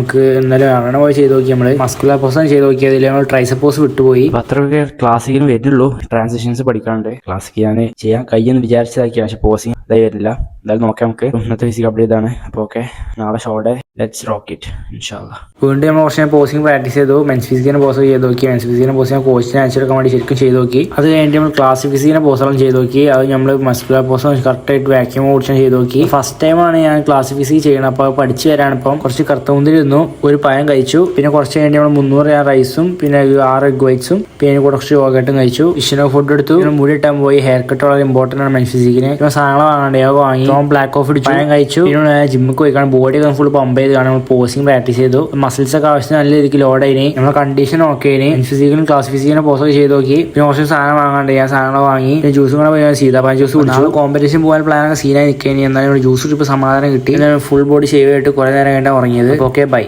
നമുക്ക് ഇന്നലെ അങ്ങനെ പോയി ചെയ്ത് നോക്കി. നമ്മൾ മസ്കുലർ പോസ് ചെയ്ത് നോക്കിയതിൽ നമ്മൾ ട്രൈസപ്പോസ് വിട്ടുപോയി. അത്രയൊക്കെ ക്ലാസിക്കിന് വരുന്നുള്ളൂ. ട്രാൻസിഷൻസ് പഠിക്കാനുണ്ട്. ക്ലാസിക് ഞാൻ ചെയ്യാൻ കഴിയുമെന്ന് വിചാരിച്ചതാക്കി, പക്ഷെ പോസിങ് ഇതായി വരില്ല. എന്തായാലും നോക്കാം നമുക്ക്. ഇന്നത്തെ ഫിസിക് അപ്ഡേറ്റ് ആണ്. അപ്പോൾ ഓക്കെ, നാളെ ഷോടെ ലെറ്റ്സ് റോക്ക് ഇറ്റ് ഇൻഷാല്ലാ. വീണ്ടും നമ്മൾ കുറച്ച് പോസിങ് പ്രാക്ടീസ് ചെയ്തു. മെൻസ് ഫിസിക്കിന്റെ പോസ് ചെയ്ത് നോക്കി. മെൻസ് ഫിസിക്കിന്റെ പോസ് ഞാൻ കോച്ചിനെ അയച്ചെടുക്കാൻ വേണ്ടി ശരിക്കും ചെയ്ത് നോക്കി. അത് കഴിഞ്ഞിട്ട് നമ്മൾ ക്ലാസിക് ഫിസിക്കിന്റെ പോസെല്ലാം ചെയ്ത് നോക്കി. അത് നമ്മൾ മസ്കുലർ പോസ് കറക്റ്റായിട്ട് വാക്യൂം ഓടിച്ചാൽ ചെയ്ത് നോക്കി. ഫസ്റ്റ് ടൈമാണ് ഞാൻ ക്ലാസിക് ഫിസിക് ചെയ്യണം. അപ്പോൾ പഠിച്ചു വരാണ്. ഇപ്പം കുറച്ച് കറുത്തമുന്തിരിരുന്നു, ഒരു പഴം കഴിച്ചു. പിന്നെ കുറച്ച് കഴിഞ്ഞ് നമ്മൾ 300 ഗ്രാം റൈസും പിന്നെ 6 എഗ് വൈറ്റ്സും പിന്നെ കുറച്ച് യോഗട്ടും കഴിച്ചു. ഫിഷിനോ ഫുഡ് എടുത്തു. മുടി ഇട്ടാൻ പോയി. ഹെയർ കട്ട് വളരെ ഇമ്പോർട്ടന്റ് ആണ് മെൻസ് ഫിസിക്കിന്. പിന്നെ സാധനങ്ങൾ വാങ്ങാണ്ട് യോഗ വാങ്ങി. ബ്ലാക്ക് ഓഫ് അടിച്ചു, പഴം കഴിച്ചു. പിന്നെ ജിമ്മിൽ പോയി കാണാൻ ബോഡി ഫുൾ പമ്പ് ചെയ്ത് കാണാൻ നമ്മൾ പോസിങ് പ്രാക്ടീസ് ചെയ്തു. മസിൽസ് ഒക്കെ ആവശ്യം നല്ല രീതിക്ക് ലോഡ് ആയിന്. നമ്മുടെ കണ്ടീഷൻ ഓക്കെ ആയിന്. മെൻസ് ഫിസിക്കിനും ക്ലാസ് ഫിസിക്കിനും പോസ് ചെയ്ത് നോക്കി. പിന്നെ കുറച്ച് സാധനം വാങ്ങാണ്ട് ഞാൻ സാധനങ്ങൾ വാങ്ങി. പിന്നെ ജ്യൂസും കൂടെ പോയി സീതാപ്പാൻ ജ്യൂസ് കുടിച്ചു. കോമ്പറ്റീഷൻ പോകാൻ പ്ലാനൊക്കെ സീനായി നിൽക്കുകയാണ്. എന്നാലും ജ്യൂസ് കുടിച്ചപ്പോൾ സമാധാനം കിട്ടി. ഫുൾ ബോഡി ഷേവ് ആയിട്ട് കുറെ നേരം കഴിഞ്ഞാൽ ഉറങ്ങിയത്. Okay bye.